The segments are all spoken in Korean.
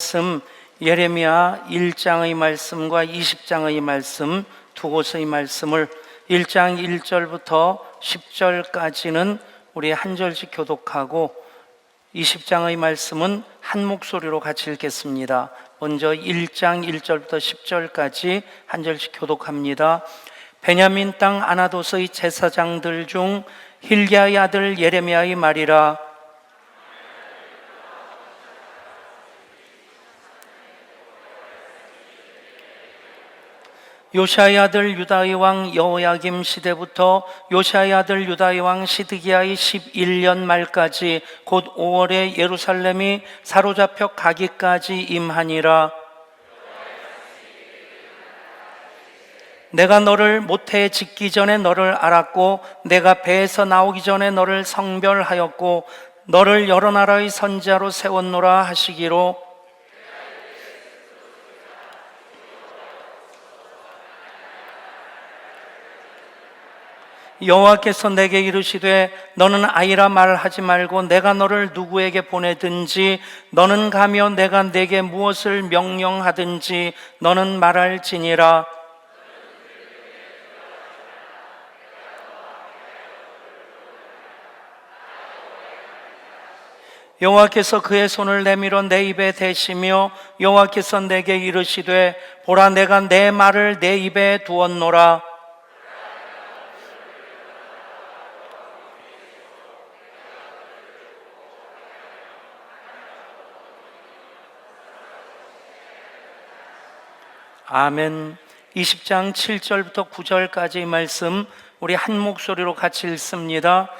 말씀 예레미야 1장의 말씀과 20장의 말씀 두 곳의 말씀을 1장 1절부터 10절까지는 우리 한 절씩 교독하고 20장의 말씀은 한 목소리로 같이 읽겠습니다. 먼저 1장 1절부터 10절까지 한 절씩 교독합니다. 베냐민 땅 아나돗의 제사장들 중 힐기야의 아들 예레미야의 말이라. 요시아의 아들 유다의 왕 여호야김 시대부터 요시아의 아들 유다의 왕 시드기야의 11년 말까지 곧 5월에 예루살렘이 사로잡혀 가기까지 임하니라. 내가 너를 모태에 짓기 전에 너를 알았고 내가 배에서 나오기 전에 너를 성별하였고 너를 여러 나라의 선지자로 세웠노라 하시기로. 여호와께서 내게 이르시되 너는 아이라 말하지 말고 내가 너를 누구에게 보내든지 너는 가며 내가 내게 무엇을 명령하든지 너는 말할지니라. 여호와께서 그의 손을 내밀어 내 입에 대시며 여호와께서 내게 이르시되 보라 내가 내 말을 내 입에 두었노라. 아멘. 20장 7절부터 9절까지의 말씀 우리 한 목소리로 같이 읽습니다.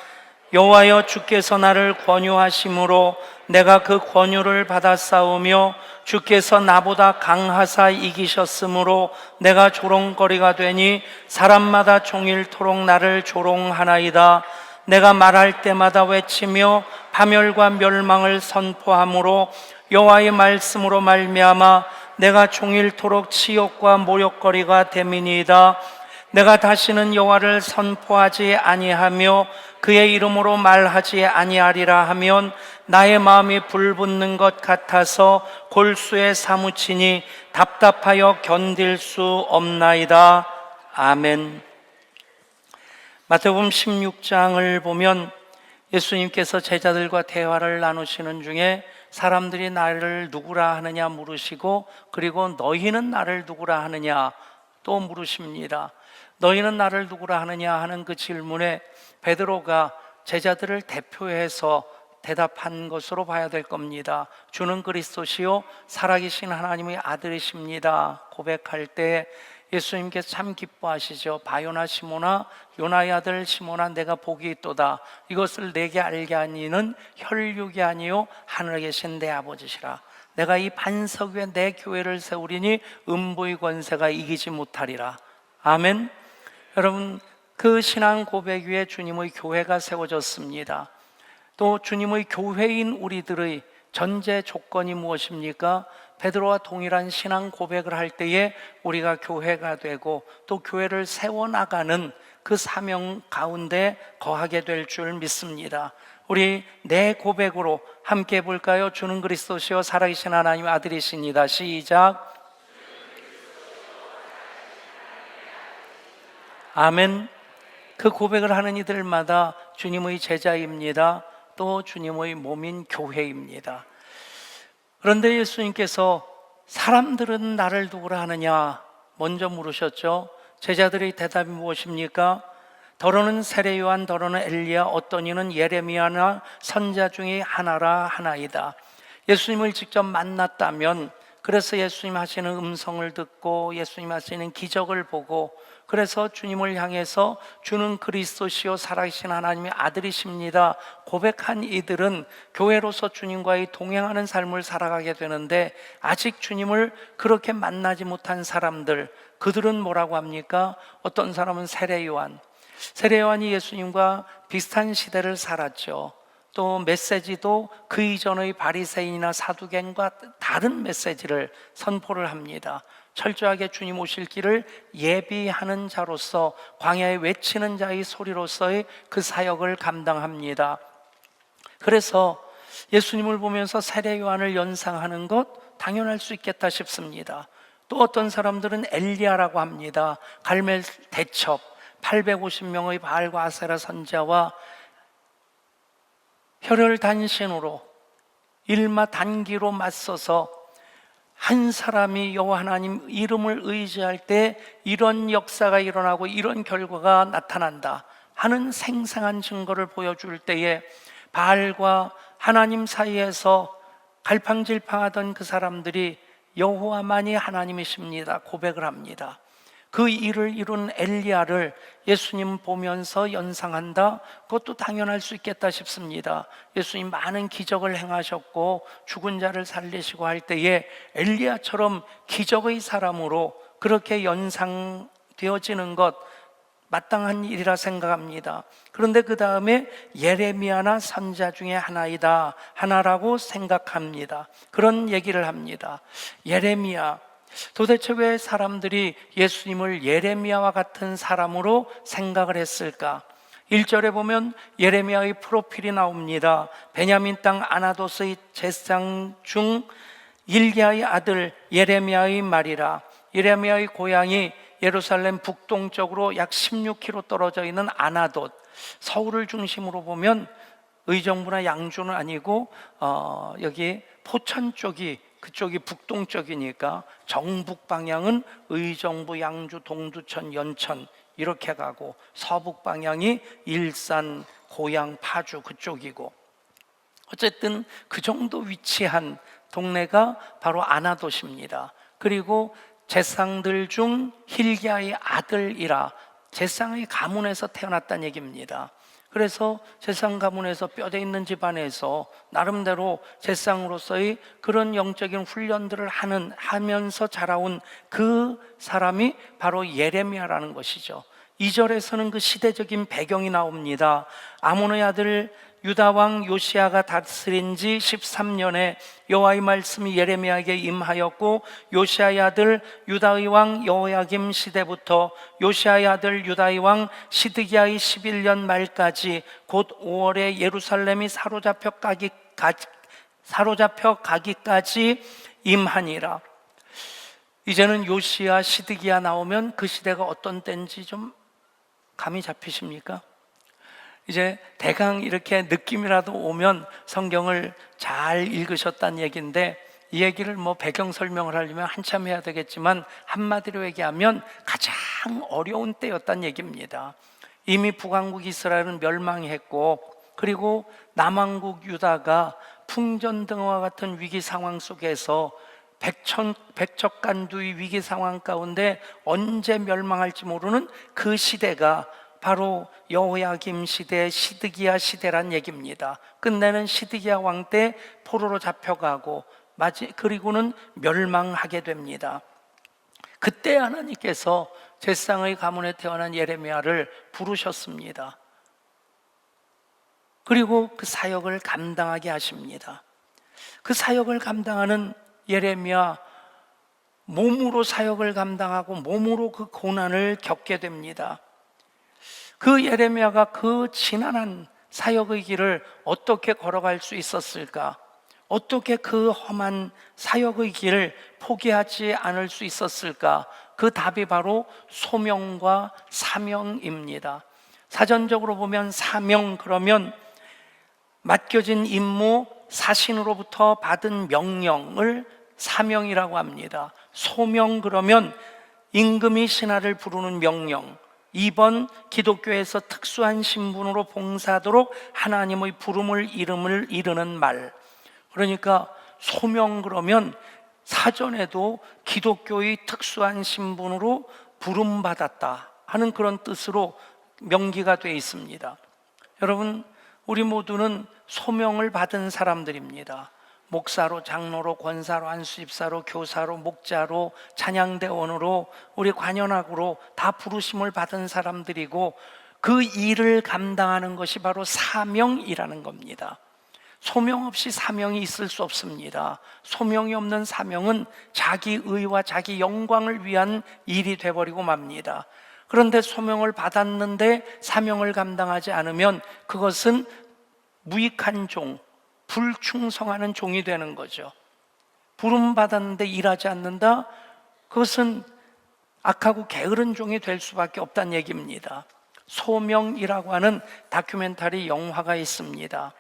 여호와여 주께서 나를 권유하심으로 내가 그 권유를 받아 싸우며 주께서 나보다 강하사 이기셨으므로 내가 조롱거리가 되니 사람마다 종일토록 나를 조롱하나이다. 내가 말할 때마다 외치며 파멸과 멸망을 선포하므로 여호와의 말씀으로 말미암아 내가 종일토록 치욕과 모욕거리가 됨이니이다. 내가 다시는 여호와를 선포하지 아니하며 그의 이름으로 말하지 아니하리라 하면 나의 마음이 불붙는 것 같아서 골수에 사무치니 답답하여 견딜 수 없나이다. 아멘. 마태복음 16장을 보면 예수님께서 제자들과 대화를 나누시는 중에 사람들이 나를 누구라 하느냐 물으시고 그리고 너희는 나를 누구라 하느냐 또 물으십니다. 너희는 나를 누구라 하느냐 하는 그 질문에 베드로가 제자들을 대표해서 대답한 것으로 봐야 될 겁니다. 주는 그리스도시요 살아계신 하나님의 아들이십니다 고백할 때 예수님께서 참 기뻐하시죠. 바요나 시모나 요나의 아들 시모나 내가 복이 있도다. 이것을 내게 알게 하니는 혈육이 아니요 하늘에 계신 내 아버지시라. 내가 이 반석 위에 내 교회를 세우리니 음부의 권세가 이기지 못하리라. 아멘. 여러분 그 신앙 고백 위에 주님의 교회가 세워졌습니다. 또 주님의 교회인 우리들의 전제 조건이 무엇입니까? 베드로와 동일한 신앙 고백을 할 때에 우리가 교회가 되고 또 교회를 세워나가는 그 사명 가운데 거하게 될 줄 믿습니다. 우리 내 고백으로 함께 해볼까요? 주는 그리스도시요 살아계신 하나님 아들이십니다. 시작. 아멘. 그 고백을 하는 이들마다 주님의 제자입니다. 또 주님의 몸인 교회입니다. 그런데 예수님께서 사람들은 나를 누구라 하느냐 먼저 물으셨죠. 제자들의 대답이 무엇입니까? 더러는 세례 요한, 더러는 엘리야, 어떤 이는 예레미야나 선지자 중에 하나라 하나이다. 예수님을 직접 만났다면 그래서 예수님 하시는 음성을 듣고 예수님 하시는 기적을 보고 그래서 주님을 향해서 주는 그리스도시요 살아계신 하나님의 아들이십니다 고백한 이들은 교회로서 주님과의 동행하는 삶을 살아가게 되는데 아직 주님을 그렇게 만나지 못한 사람들, 그들은 뭐라고 합니까? 어떤 사람은 세례 요한이 예수님과 비슷한 시대를 살았죠. 또 메시지도 그 이전의 바리새인이나 사두개인과 다른 메시지를 선포를 합니다. 철저하게 주님 오실 길을 예비하는 자로서 광야에 외치는 자의 소리로서의 그 사역을 감당합니다. 그래서 예수님을 보면서 세례 요한을 연상하는 것 당연할 수 있겠다 싶습니다. 또 어떤 사람들은 엘리야라고 합니다. 갈멜 대첩 850명의 바알과 아세라 선지자와 혈혈단신으로 일마 단기로 맞서서 한 사람이 여호와 하나님 이름을 의지할 때 이런 역사가 일어나고 이런 결과가 나타난다 하는 생생한 증거를 보여줄 때에 바알과 하나님 사이에서 갈팡질팡하던 그 사람들이 여호와만이 하나님이십니다 고백을 합니다. 그 일을 이룬 엘리야를 예수님 보면서 연상한다? 그것도 당연할 수 있겠다 싶습니다. 예수님 많은 기적을 행하셨고 죽은 자를 살리시고 할 때에 엘리야처럼 기적의 사람으로 그렇게 연상되어지는 것 마땅한 일이라 생각합니다. 그런데 그 다음에 예레미야나 선지자 중에 하나라고 생각합니다. 그런 얘기를 합니다. 예레미야, 도대체 왜 사람들이 예수님을 예레미야와 같은 사람으로 생각을 했을까? 1절에 보면 예레미야의 프로필이 나옵니다. 베냐민 땅 아나도스의 제사장 중 일기야의 아들 예레미야의 말이라. 예레미야의 고향이 예루살렘 북동쪽으로 약 16km 떨어져 있는 아나돗, 서울을 중심으로 보면 의정부나 양주는 아니고 여기 포천 쪽이 그쪽이 북동쪽이니까 정북 방향은 의정부, 양주, 동두천, 연천 이렇게 가고 서북 방향이 일산, 고양, 파주 그쪽이고 어쨌든 그 정도 위치한 동네가 바로 아나돗입니다. 그리고 제사장들 중 hil기야의 아들이라 제사장의 가문에서 태어났다는 얘기입니다. 그래서 제사장 가문에서 뼈대 있는 집안에서 나름대로 제사장으로서의 그런 영적인 훈련들을 하면서 자라온 그 사람이 바로 예레미야라는 것이죠. 2절에서는 그 시대적인 배경이 나옵니다. 아몬의 아들 유다 왕 요시야가 다스린 지 13년에 여호와의 말씀이 예레미야에게 임하였고 요시야의 아들 유다의 왕 여호야김 시대부터 요시야의 아들 유다의 왕 시드기야의 11년 말까지 곧 5월에 예루살렘이 사로잡혀 가기까지 임하니라. 이제는 요시야, 시드기야 나오면 그 시대가 어떤 때인지 좀 감이 잡히십니까? 이제 대강 이렇게 느낌이라도 오면 성경을 잘 읽으셨다는 얘기인데 이 얘기를 배경 설명을 하려면 한참 해야 되겠지만 한마디로 얘기하면 가장 어려운 때였다는 얘기입니다. 이미 북왕국 이스라엘은 멸망했고 그리고 남왕국 유다가 풍전등화 같은 위기 상황 속에서 백척간두의 위기 상황 가운데 언제 멸망할지 모르는 그 시대가 바로 여호야김 시대, 시드기야 시대란 얘기입니다. 끝내는 시드기야 왕 때 포로로 잡혀가고 그리고는 멸망하게 됩니다. 그때 하나님께서 제사장의 가문에 태어난 예레미야를 부르셨습니다. 그리고 그 사역을 감당하게 하십니다. 그 사역을 감당하는 예레미야, 몸으로 사역을 감당하고 몸으로 그 고난을 겪게 됩니다. 그 예레미야가 그 지난한 사역의 길을 어떻게 걸어갈 수 있었을까? 어떻게 그 험한 사역의 길을 포기하지 않을 수 있었을까? 그 답이 바로 소명과 사명입니다. 사전적으로 보면 사명 그러면 맡겨진 임무, 사신으로부터 받은 명령을 사명이라고 합니다. 소명 그러면 임금이 신하를 부르는 명령, 2번 기독교에서 특수한 신분으로 봉사하도록 하나님의 부름을 이름을 이르는 말. 그러니까 소명 그러면 사전에도 기독교의 특수한 신분으로 부름받았다 하는 그런 뜻으로 명기가 되어 있습니다. 여러분, 우리 모두는 소명을 받은 사람들입니다. 목사로, 장로로, 권사로, 안수집사로, 교사로, 목자로, 찬양대원으로, 우리 관현악으로 다 부르심을 받은 사람들이고 그 일을 감당하는 것이 바로 사명이라는 겁니다. 소명 없이 사명이 있을 수 없습니다. 소명이 없는 사명은 자기 의와 자기 영광을 위한 일이 돼버리고 맙니다. 그런데 소명을 받았는데 사명을 감당하지 않으면 그것은 무익한 종, 불충성하는 종이 되는 거죠. 부름 받았는데 일하지 않는다? 그것은 악하고 게으른 종이 될 수밖에 없다는 얘기입니다. 소명이라고 하는 다큐멘터리 영화가 있습니다.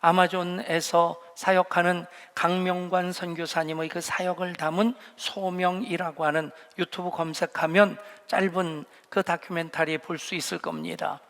아마존에서 사역하는 강명관 선교사님의 그 사역을 담은 소명이라고 하는 유튜브 검색하면 짧은 그 다큐멘터리 볼 수 있을 겁니다.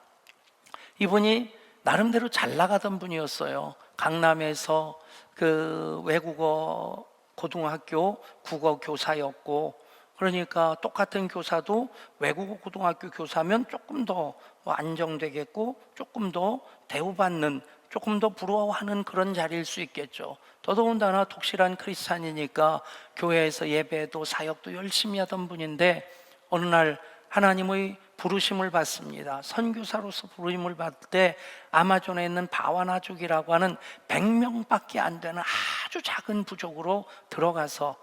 이분이 나름대로 잘 나가던 분이었어요. 강남에서 그 외국어 고등학교 국어 교사였고, 그러니까 똑같은 교사도 외국어 고등학교 교사면 조금 더 안정되겠고 조금 더 대우받는, 조금 더 부러워하는 그런 자리일 수 있겠죠. 더더군다나 독실한 크리스찬이니까 교회에서 예배도 사역도 열심히 하던 분인데 어느 날 하나님의 부르심을 받습니다. 선교사로서 부르심을 받을 때 아마존에 있는 바와나족이라고 하는 100명밖에 안 되는 아주 작은 부족으로 들어가서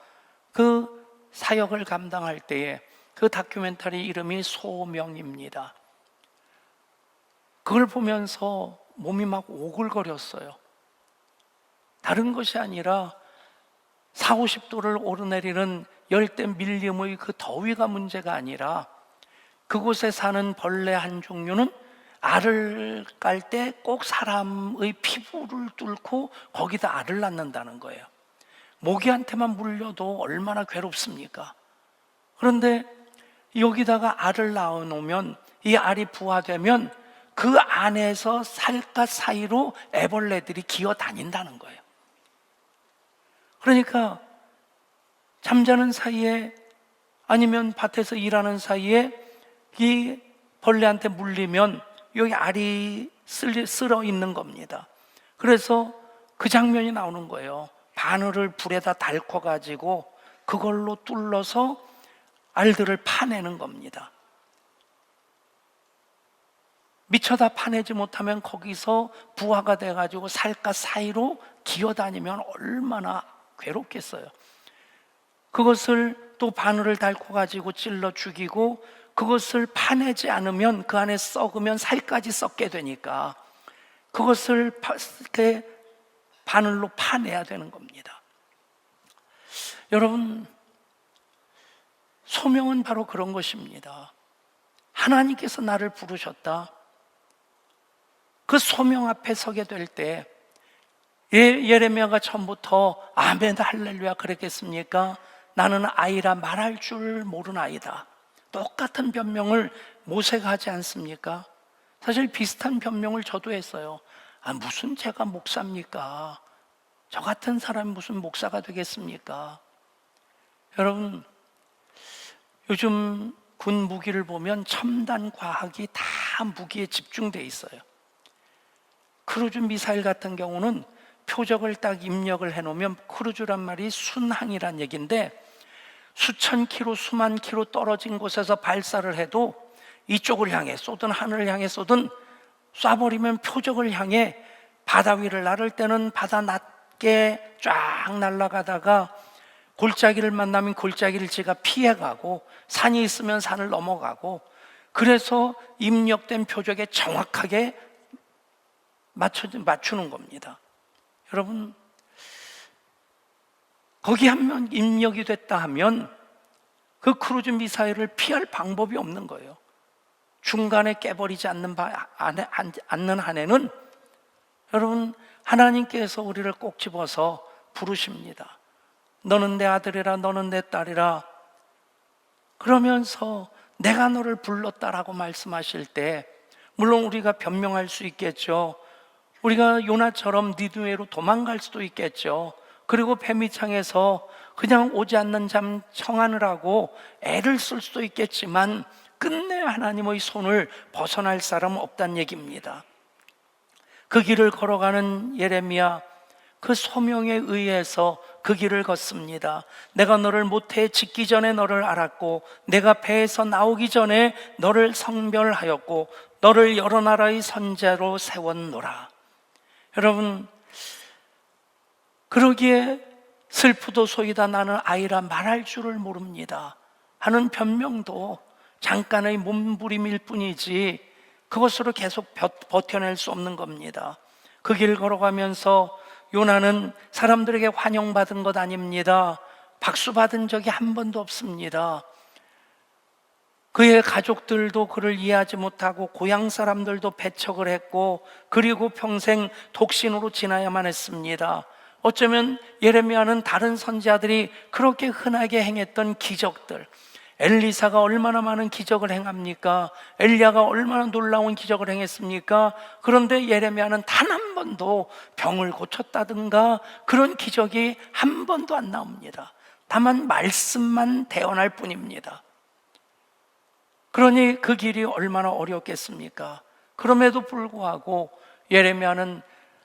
그 사역을 감당할 때에 그 다큐멘터리 이름이 소명입니다. 그걸 보면서 몸이 막 오글거렸어요. 다른 것이 아니라 40~50도를 오르내리는 열대 밀림의 그 더위가 문제가 아니라 그곳에 사는 벌레 한 종류는 알을 깔 때 꼭 사람의 피부를 뚫고 거기다 알을 낳는다는 거예요. 모기한테만 물려도 얼마나 괴롭습니까? 그런데 여기다가 알을 낳아놓으면 이 알이 부화되면 그 안에서 살갗 사이로 애벌레들이 기어 다닌다는 거예요. 그러니까 잠자는 사이에 아니면 밭에서 일하는 사이에 이 벌레한테 물리면 여기 알이 쓸어 있는 겁니다. 그래서 그 장면이 나오는 거예요. 바늘을 불에다 닳궈가지고 그걸로 뚫러서 알들을 파내는 겁니다. 미처 다 파내지 못하면 거기서 부화가 돼가지고 살갗 사이로 기어다니면 얼마나 괴롭겠어요. 그것을 또 바늘을 닳궈가지고 찔러 죽이고 그것을 파내지 않으면 그 안에 썩으면 살까지 썩게 되니까 그것을 이렇게 바늘로 파내야 되는 겁니다. 여러분, 소명은 바로 그런 것입니다. 하나님께서 나를 부르셨다. 그 소명 앞에 서게 될 때 예레미야가 처음부터 아멘 할렐루야 그랬겠습니까? 나는 아이라 말할 줄 모르는 아이다. 똑같은 변명을 모세가 하지 않습니까? 사실 비슷한 변명을 저도 했어요. 무슨 제가 목사입니까? 저 같은 사람이 무슨 목사가 되겠습니까? 여러분, 요즘 군 무기를 보면 첨단 과학이 다 무기에 집중돼 있어요. 크루즈 미사일 같은 경우는 표적을 딱 입력을 해놓으면, 크루즈란 말이 순항이란 얘기인데 수천 킬로 수만 킬로 떨어진 곳에서 발사를 해도 이쪽을 향해 쏘든 하늘을 향해 쏘든 쏴버리면 표적을 향해 바다 위를 나를 때는 바다 낮게 쫙 날아가다가 골짜기를 만나면 골짜기를 제가 피해가고 산이 있으면 산을 넘어가고, 그래서 입력된 표적에 정확하게 맞추는 겁니다. 여러분, 거기 한번 입력이 됐다 하면 그 크루즈 미사일을 피할 방법이 없는 거예요. 중간에 깨버리지 않는 한에는 여러분, 하나님께서 우리를 꼭 집어서 부르십니다. 너는 내 아들이라, 너는 내 딸이라. 그러면서 내가 너를 불렀다라고 말씀하실 때 물론 우리가 변명할 수 있겠죠. 우리가 요나처럼 니느웨로 도망갈 수도 있겠죠. 그리고 뱀이창에서 그냥 오지 않는 잠 청하느라고 애를 쓸 수도 있겠지만 끝내 하나님의 손을 벗어날 사람은 없다는 얘기입니다. 그 길을 걸어가는 예레미야, 그 소명에 의해서 그 길을 걷습니다. 내가 너를 모태에 짓기 전에 너를 알았고 내가 배에서 나오기 전에 너를 성별하였고 너를 여러 나라의 선제로 세웠노라. 여러분, 그러기에 슬프도소이다 나는 아이라 말할 줄을 모릅니다 하는 변명도 잠깐의 몸부림일 뿐이지 그것으로 계속 버텨낼 수 없는 겁니다. 그 길 걸어가면서 요나는 사람들에게 환영받은 것 아닙니다. 박수 받은 적이 한 번도 없습니다. 그의 가족들도 그를 이해하지 못하고 고향 사람들도 배척을 했고, 그리고 평생 독신으로 지나야만 했습니다. 어쩌면 예레미야는 다른 선지자들이 그렇게 흔하게 행했던 기적들, 엘리사가 얼마나 많은 기적을 행합니까? 엘리야가 얼마나 놀라운 기적을 행했습니까? 그런데 예레미야는 단 한 번도 병을 고쳤다든가 그런 기적이 한 번도 안 나옵니다. 다만 말씀만 대언할 뿐입니다. 그러니 그 길이 얼마나 어렵겠습니까? 그럼에도 불구하고 예레미야는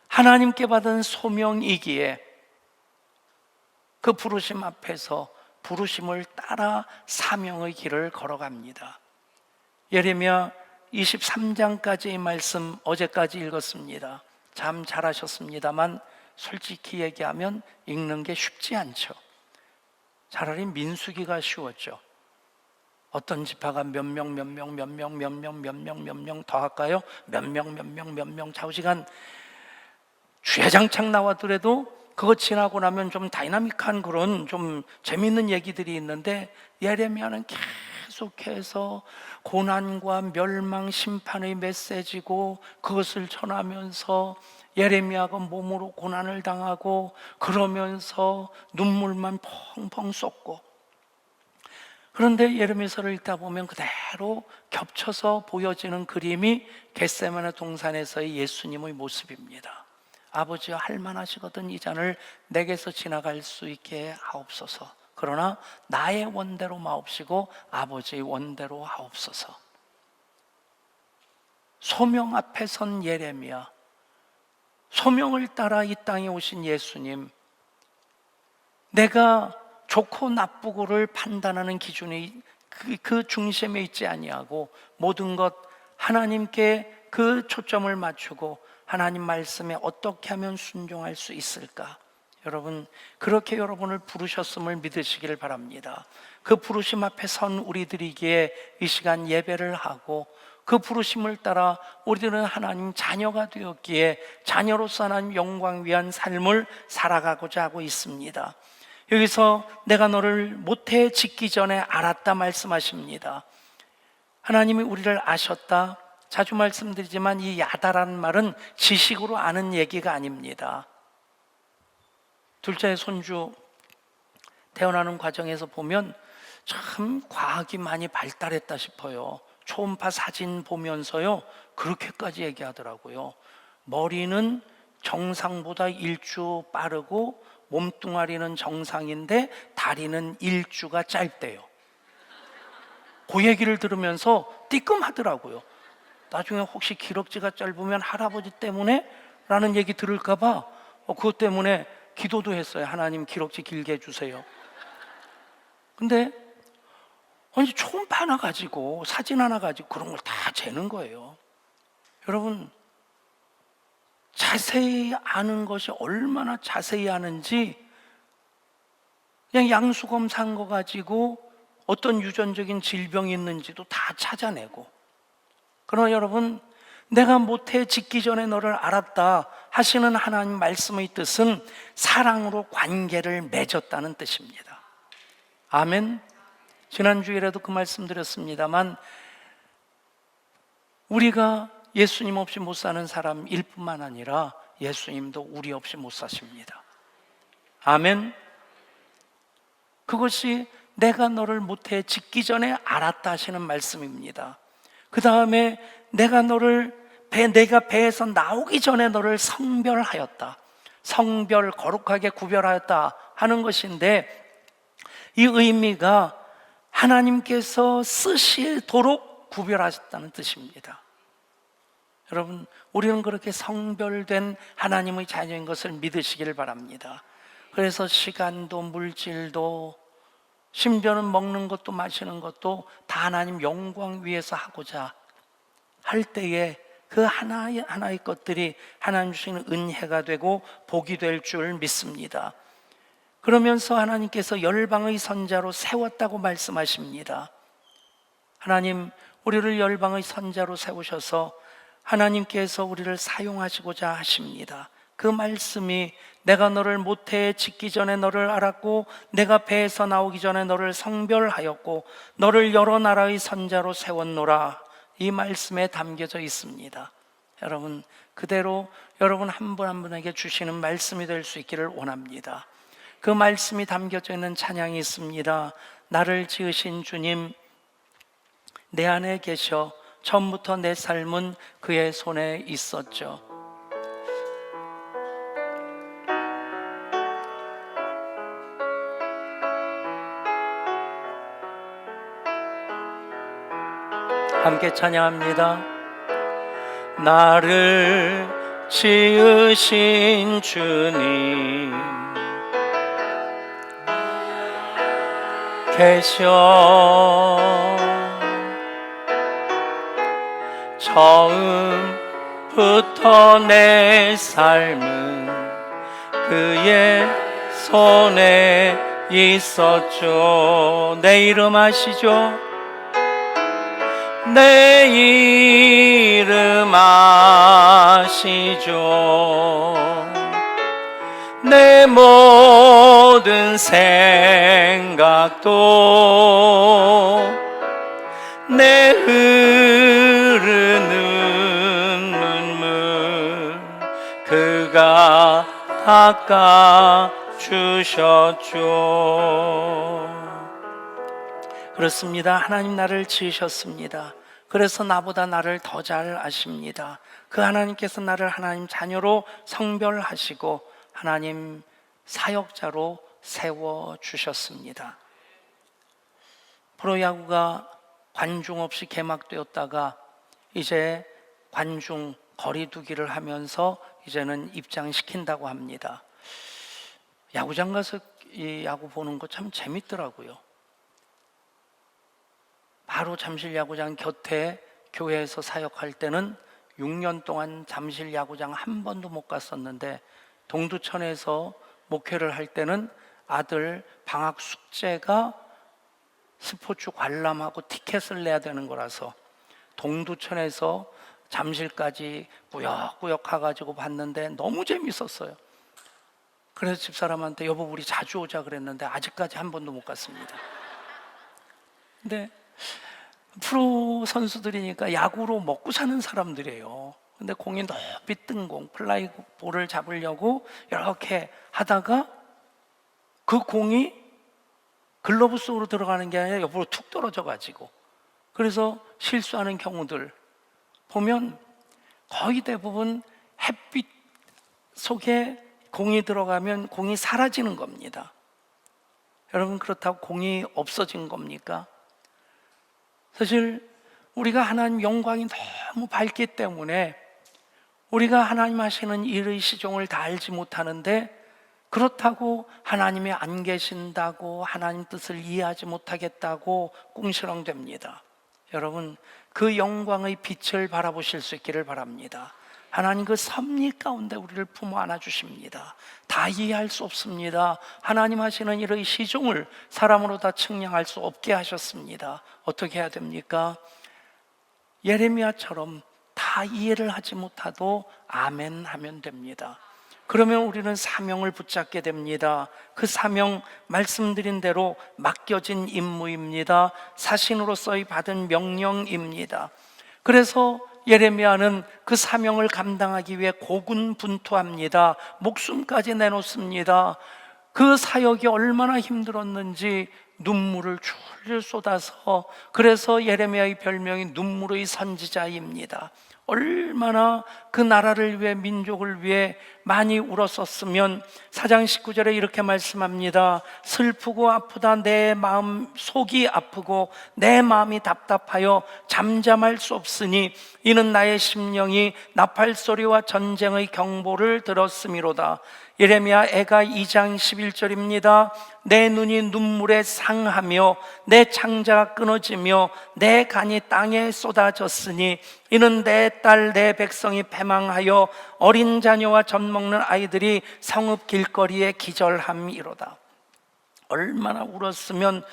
하나님께 받은 소명이기에 그 부르심 앞에서 부르심을 따라 사명의 길을 걸어갑니다. 예레미야 23장까지의 말씀 어제까지 읽었습니다. 참 잘하셨습니다만 솔직히 얘기하면 읽는 게 쉽지 않죠. 차라리 민수기가 쉬웠죠. 어떤 지파가 몇 명 더 할까요? 몇 명 좌우지간 주야장창 나왔더라도 그거 지나고 나면 좀 다이나믹한 그런 좀 재미있는 얘기들이 있는데, 예레미야는 계속해서 고난과 멸망, 심판의 메시지고 그것을 전하면서 예레미야가 몸으로 고난을 당하고 그러면서 눈물만 펑펑 쏟고, 그런데 예레미야서를 읽다 보면 그대로 겹쳐서 보여지는 그림이 겟세마네 동산에서의 예수님의 모습입니다. 아버지여, 할만하시거든 이 잔을 내게서 지나갈 수 있게 하옵소서. 그러나 나의 원대로 마옵시고 아버지의 원대로 하옵소서. 소명 앞에 선 예레미야, 소명을 따라 이 땅에 오신 예수님, 내가 좋고 나쁘고를 판단하는 기준이 그 중심에 있지 아니하고 모든 것 하나님께 그 초점을 맞추고 하나님 말씀에 어떻게 하면 순종할 수 있을까? 여러분, 그렇게 여러분을 부르셨음을 믿으시기를 바랍니다. 그 부르심 앞에 선 우리들이기에 이 시간 예배를 하고, 그 부르심을 따라 우리들은 하나님 자녀가 되었기에 자녀로서 하나님 영광 위한 삶을 살아가고자 하고 있습니다. 여기서 내가 너를 모태 짓기 전에 알았다 말씀하십니다. 하나님이 우리를 아셨다. 자주 말씀드리지만 이 야다라는 말은 지식으로 아는 얘기가 아닙니다. 둘째 손주 태어나는 과정에서 보면 참 과학이 많이 발달했다 싶어요. 초음파 사진 보면서요, 그렇게까지 얘기하더라고요. 머리는 정상보다 1주 빠르고 몸뚱아리는 정상인데 다리는 1주가 짧대요. 그 얘기를 들으면서 띠끔하더라고요. 나중에 혹시 기럭지가 짧으면 할아버지 때문에? 라는 얘기 들을까 봐 그것 때문에 기도도 했어요. 하나님 기럭지 길게 해주세요. 근데 아니, 초음파 하나 가지고 사진 하나 가지고 그런 걸 다 재는 거예요. 여러분, 자세히 아는 것이 얼마나 자세히 아는지 그냥 양수검 산 거 가지고 어떤 유전적인 질병이 있는지도 다 찾아내고. 그러나 여러분, 내가 모태 짓기 전에 너를 알았다 하시는 하나님 말씀의 뜻은 사랑으로 관계를 맺었다는 뜻입니다. 아멘. 지난주에라도 그 말씀 드렸습니다만 우리가 예수님 없이 못 사는 사람일 뿐만 아니라 예수님도 우리 없이 못 사십니다. 아멘. 그것이 내가 너를 모태 짓기 전에 알았다 하시는 말씀입니다. 그 다음에 내가 배에서 나오기 전에 너를 성별하였다. 성별, 거룩하게 구별하였다 하는 것인데, 이 의미가 하나님께서 쓰시도록 구별하셨다는 뜻입니다. 여러분, 우리는 그렇게 성별된 하나님의 자녀인 것을 믿으시기를 바랍니다. 그래서 시간도 물질도 심지어는 먹는 것도 마시는 것도 다 하나님 영광 위해서 하고자 할 때에 그 하나의 것들이 하나님 주시는 은혜가 되고 복이 될 줄 믿습니다. 그러면서 하나님께서 열방의 선자로 세웠다고 말씀하십니다. 하나님, 우리를 열방의 선자로 세우셔서 하나님께서 우리를 사용하시고자 하십니다. 그 말씀이 내가 너를 모태에 짓기 전에 너를 알았고 내가 배에서 나오기 전에 너를 성별하였고 너를 여러 나라의 선자로 세웠노라, 이 말씀에 담겨져 있습니다. 여러분, 그대로 여러분 한 분 한 분에게 주시는 말씀이 될 수 있기를 원합니다. 그 말씀이 담겨져 있는 찬양이 있습니다. 나를 지으신 주님, 내 안에 계셔 처음부터 내 삶은 그의 손에 있었죠. 함께 찬양합니다. 나를 지으신 주님 계셔 처음부터 내 삶은 그의 손에 있었죠. 내 이름 아시죠? 내 이름 아시죠? 내 모든 생각도 내 흐르는 눈물 그가 닦아주셨죠. 그렇습니다. 하나님 나를 지으셨습니다. 그래서 나보다 나를 더 잘 아십니다. 그 하나님께서 나를 하나님 자녀로 성별하시고 하나님 사역자로 세워주셨습니다. 프로야구가 관중 없이 개막되었다가 이제 관중 거리두기를 하면서 이제는 입장시킨다고 합니다. 야구장 가서 이 야구 보는 거 참 재밌더라고요. 바로 잠실 야구장 곁에 교회에서 사역할 때는 6년 동안 잠실 야구장 한 번도 못 갔었는데, 동두천에서 목회를 할 때는 아들 방학 숙제가 스포츠 관람하고 티켓을 내야 되는 거라서 동두천에서 잠실까지 꾸역꾸역 가가지고 봤는데 너무 재밌었어요. 그래서 집사람한테 여보 우리 자주 오자 그랬는데 아직까지 한 번도 못 갔습니다. 근데 프로 선수들이니까 야구로 먹고 사는 사람들이에요. 근데 공이 높이 뜬 공, 플라이 볼을 잡으려고 이렇게 하다가 그 공이 글러브 속으로 들어가는 게 아니라 옆으로 툭 떨어져 가지고, 그래서 실수하는 경우들 보면 거의 대부분 햇빛 속에 공이 들어가면 공이 사라지는 겁니다. 여러분, 그렇다고 공이 없어진 겁니까? 사실 우리가 하나님 영광이 너무 밝기 때문에 우리가 하나님 하시는 일의 시종을 다 알지 못하는데, 그렇다고 하나님이 안 계신다고 하나님 뜻을 이해하지 못하겠다고 꿍시렁댑니다. 여러분, 그 영광의 빛을 바라보실 수 있기를 바랍니다. 하나님 그 섭리 가운데 우리를 품어 안아주십니다. 다 이해할 수 없습니다. 하나님 하시는 일의 시종을 사람으로 다 측량할 수 없게 하셨습니다. 어떻게 해야 됩니까? 예레미야처럼 다 이해를 하지 못하도 아멘 하면 됩니다. 그러면 우리는 사명을 붙잡게 됩니다. 그 사명, 말씀드린 대로 맡겨진 임무입니다. 사신으로서의 받은 명령입니다. 그래서 예레미야는 그 사명을 감당하기 위해 고군분투합니다. 목숨까지 내놓습니다. 그 사역이 얼마나 힘들었는지 눈물을 줄줄 쏟아서, 그래서 예레미야의 별명이 눈물의 선지자입니다. 얼마나 그 나라를 위해, 민족을 위해 많이 울었었으면 4장 19절에 이렇게 말씀합니다. 슬프고 아프다 내 마음 속이 아프고 내 마음이 답답하여 잠잠할 수 없으니 이는 나의 심령이 나팔소리와 전쟁의 경보를 들었음이로다. 예레미야 애가 2장 11절입니다. 내 눈이 눈물에 상하며 내 창자가 끊어지며 내 간이 땅에 쏟아졌으니 이는 내 딸 내 백성이 패망하여 어린 자녀와 젖 먹는 아이들이 성읍 길거리에 기절함이로다. 얼마나 울었으면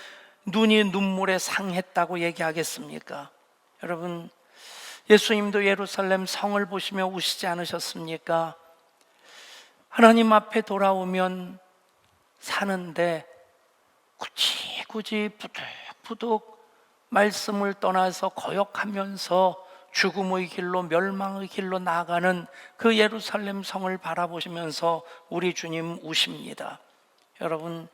눈이 눈물에 상했다고 얘기하겠습니까? 여러분, 예수님도 예루살렘 성을 보시며 우시지 않으셨습니까? 하나님 앞에 돌아오면 사는데 굳이 부득부득 말씀을 떠나서 거역하면서 죽음의 길로, 멸망의 길로 나아가는 그 예루살렘 성을 바라보시면서 우리 주님 우십니다. 여러분,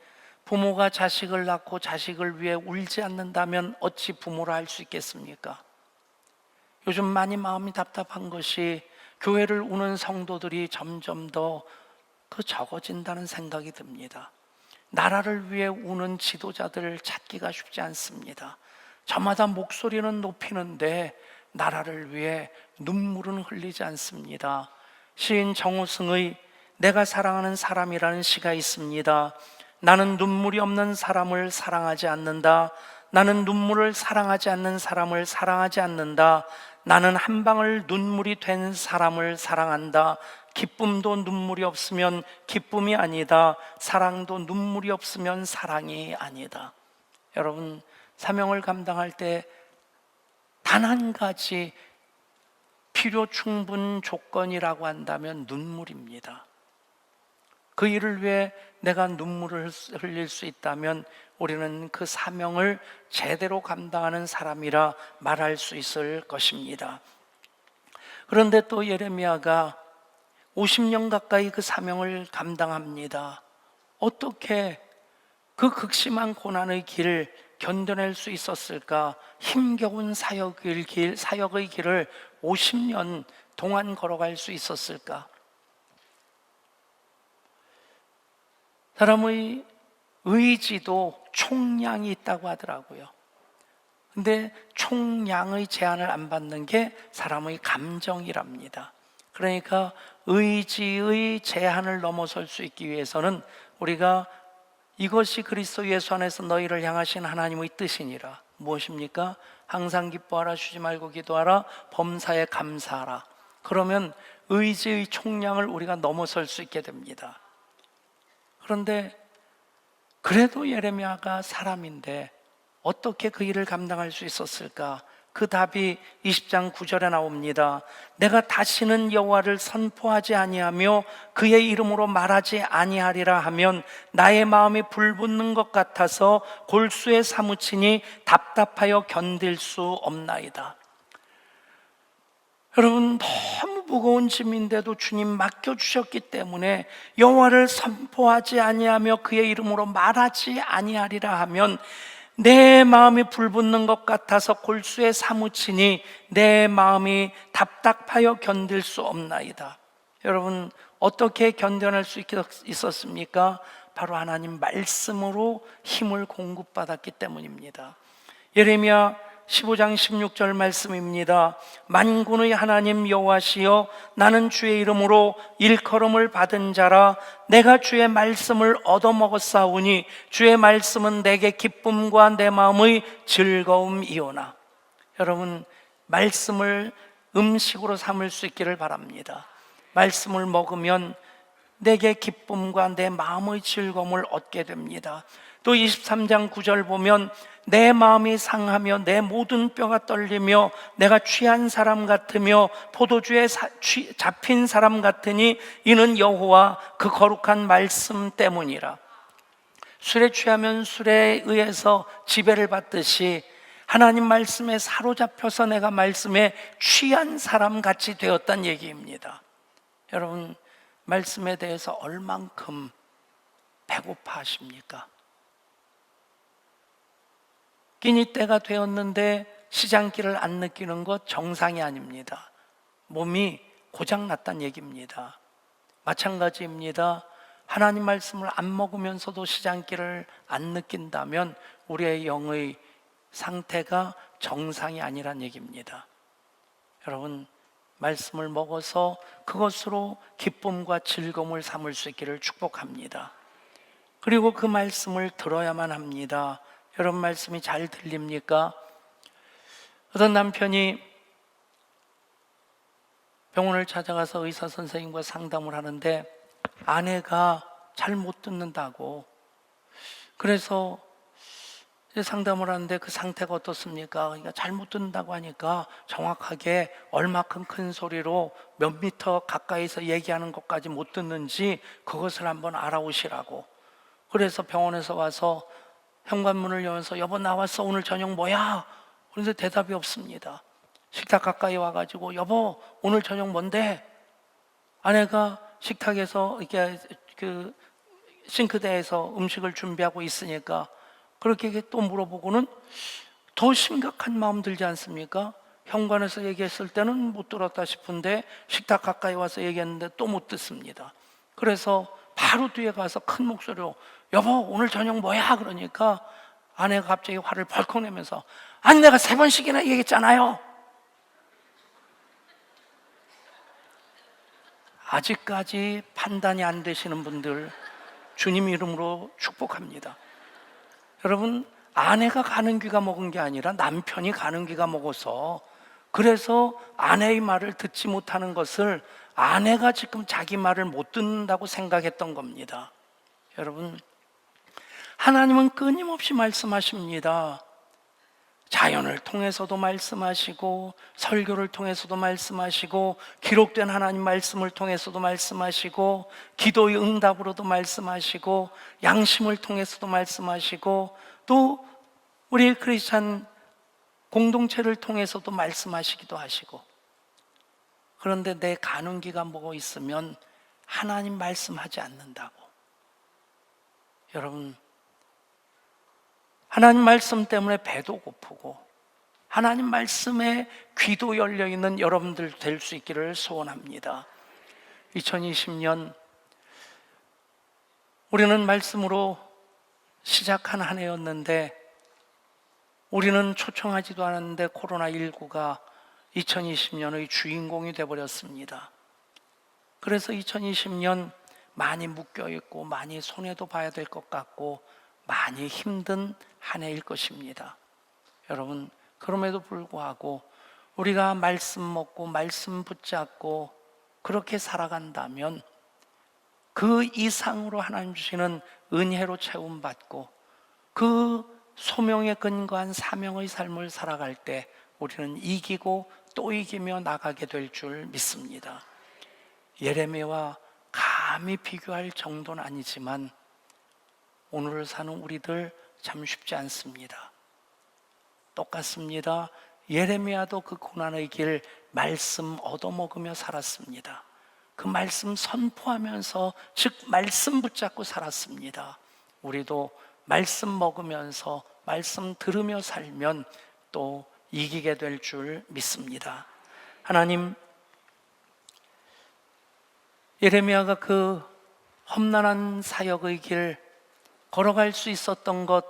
부모가 자식을 낳고 자식을 위해 울지 않는다면 어찌 부모라 할 수 있겠습니까? 요즘 많이 마음이 답답한 것이 교회를 우는 성도들이 점점 더 적어진다는 생각이 듭니다. 나라를 위해 우는 지도자들을 찾기가 쉽지 않습니다. 저마다 목소리는 높이는데 나라를 위해 눈물은 흘리지 않습니다. 시인 정우승의 내가 사랑하는 사람이라는 시가 있습니다. 나는 눈물이 없는 사람을 사랑하지 않는다. 나는 눈물을 사랑하지 않는 사람을 사랑하지 않는다. 나는 한 방울 눈물이 된 사람을 사랑한다. 기쁨도 눈물이 없으면 기쁨이 아니다. 사랑도 눈물이 없으면 사랑이 아니다. 여러분, 사명을 감당할 때 단 한 가지 필요 충분 조건이라고 한다면 눈물입니다. 그 일을 위해 내가 눈물을 흘릴 수 있다면 우리는 그 사명을 제대로 감당하는 사람이라 말할 수 있을 것입니다. 그런데 또 예레미야가 50년 가까이 그 사명을 감당합니다. 어떻게 그 극심한 고난의 길 견뎌낼 수 있었을까? 힘겨운 사역의 길을 50년 동안 걸어갈 수 있었을까? 사람의 의지도 총량이 있다고 하더라고요. 근데 총량의 제한을 안 받는 게 사람의 감정이랍니다. 그러니까 의지의 제한을 넘어설 수 있기 위해서는 우리가 이것이 그리스도 예수 안에서 너희를 향하신 하나님의 뜻이니라. 무엇입니까? 항상 기뻐하라, 쉬지 말고 기도하라, 범사에 감사하라. 그러면 의지의 총량을 우리가 넘어설 수 있게 됩니다. 그런데 그래도 예레미야가 사람인데 어떻게 그 일을 감당할 수 있었을까? 그 답이 20장 9절에 나옵니다. 내가 다시는 여호와를 선포하지 아니하며 그의 이름으로 말하지 아니하리라 하면 나의 마음이 불붙는 것 같아서 골수에 사무치니 답답하여 견딜 수 없나이다. 여러분, 너무 무거운 짐인데도 주님 맡겨주셨기 때문에 여호와를 선포하지 아니하며 그의 이름으로 말하지 아니하리라 하면 내 마음이 불붙는 것 같아서 골수에 사무치니 내 마음이 답답하여 견딜 수 없나이다. 여러분, 어떻게 견뎌낼 수 있었습니까? 바로 하나님 말씀으로 힘을 공급받았기 때문입니다. 예레미야 15장 16절 말씀입니다. 만군의 하나님 여호와시여, 나는 주의 이름으로 일컬음을 받은 자라. 내가 주의 말씀을 얻어먹었사오니 주의 말씀은 내게 기쁨과 내 마음의 즐거움이오나. 여러분, 말씀을 음식으로 삼을 수 있기를 바랍니다. 말씀을 먹으면 내게 기쁨과 내 마음의 즐거움을 얻게 됩니다. 또 23장 9절 보면 내 마음이 상하며 내 모든 뼈가 떨리며 내가 취한 사람 같으며 포도주에 잡힌 사람 같으니 이는 여호와 그 거룩한 말씀 때문이라. 술에 취하면 술에 의해서 지배를 받듯이 하나님 말씀에 사로잡혀서 내가 말씀에 취한 사람 같이 되었다는 얘기입니다. 여러분, 말씀에 대해서 얼만큼 배고파하십니까? 끼니 때가 되었는데 시장기를 안 느끼는 것 정상이 아닙니다. 몸이 고장났다는 얘기입니다. 마찬가지입니다. 하나님 말씀을 안 먹으면서도 시장기를 안 느낀다면 우리의 영의 상태가 정상이 아니란 얘기입니다. 여러분, 말씀을 먹어서 그것으로 기쁨과 즐거움을 삼을 수 있기를 축복합니다. 그리고 그 말씀을 들어야만 합니다. 여러분, 말씀이 잘 들립니까? 어떤 남편이 병원을 찾아가서 의사 선생님과 상담을 하는데 아내가 잘 못 듣는다고, 그래서 상담을 하는데 그 상태가 어떻습니까? 그러니까 잘못 듣는다고 하니까 정확하게 얼마큼 큰 소리로 몇 미터 가까이서 얘기하는 것까지 못 듣는지 그것을 한번 알아오시라고. 그래서 병원에서 와서 현관문을 열면서 여보 나왔어, 오늘 저녁 뭐야? 그런데 대답이 없습니다. 식탁 가까이 와가지고 여보 오늘 저녁 뭔데? 아내가 식탁에서 이렇게 그 싱크대에서 음식을 준비하고 있으니까 그렇게 또 물어보고는 더 심각한 마음 들지 않습니까? 현관에서 얘기했을 때는 못 들었다 싶은데 식탁 가까이 와서 얘기했는데 또 못 듣습니다. 그래서 바로 뒤에 가서 큰 목소리로 여보 오늘 저녁 뭐야? 그러니까 아내가 갑자기 화를 벌컥 내면서 아니 내가 3번씩이나 얘기했잖아요. 아직까지 판단이 안 되시는 분들 주님 이름으로 축복합니다. 여러분, 아내가 가는 귀가 먹은 게 아니라 남편이 가는 귀가 먹어서, 그래서 아내의 말을 듣지 못하는 것을 아내가 지금 자기 말을 못 듣는다고 생각했던 겁니다. 여러분, 하나님은 끊임없이 말씀하십니다. 자연을 통해서도 말씀하시고 설교를 통해서도 말씀하시고 기록된 하나님 말씀을 통해서도 말씀하시고 기도의 응답으로도 말씀하시고 양심을 통해서도 말씀하시고 또 우리 크리스찬 공동체를 통해서도 말씀하시기도 하시고. 그런데 내 가는 귀가 먹어 있으면 하나님 말씀하지 않는다고. 여러분, 하나님 말씀 때문에 배도 고프고 하나님 말씀에 귀도 열려있는 여러분들 될 수 있기를 소원합니다. 2020년 우리는 말씀으로 시작한 한 해였는데 우리는 초청하지도 않았는데 코로나19가 2020년의 주인공이 되어버렸습니다. 그래서 2020년 많이 묶여있고 많이 손해도 봐야 될 것 같고 많이 힘든 한 해일 것입니다. 여러분, 그럼에도 불구하고 우리가 말씀 먹고 말씀 붙잡고 그렇게 살아간다면 그 이상으로 하나님 주시는 은혜로 채움받고 그 소명에 근거한 사명의 삶을 살아갈 때 우리는 이기고 또 이기며 나가게 될 줄 믿습니다. 예레미야와 감히 비교할 정도는 아니지만 오늘을 사는 우리들 참 쉽지 않습니다. 똑같습니다. 예레미야도 그 고난의 길 말씀 얻어먹으며 살았습니다. 그 말씀 선포하면서 즉 말씀 붙잡고 살았습니다. 우리도 말씀 먹으면서 말씀 들으며 살면 또 이기게 될 줄 믿습니다. 하나님, 예레미야가 그 험난한 사역의 길 걸어갈 수 있었던 것,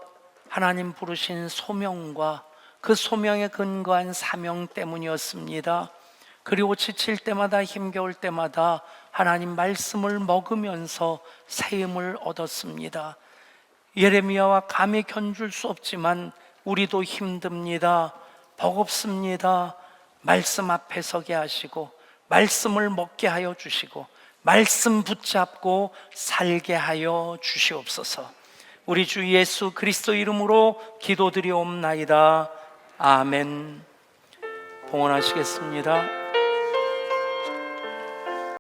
하나님 부르신 소명과 그 소명에 근거한 사명 때문이었습니다. 그리고 지칠 때마다 힘겨울 때마다 하나님 말씀을 먹으면서 새 힘을 얻었습니다. 예레미야와 감히 견줄 수 없지만 우리도 힘듭니다. 버겁습니다. 말씀 앞에 서게 하시고 말씀을 먹게 하여 주시고 말씀 붙잡고 살게 하여 주시옵소서. 우리 주 예수 그리스도 이름으로 기도드리옵나이다. 아멘. 봉헌하시겠습니다.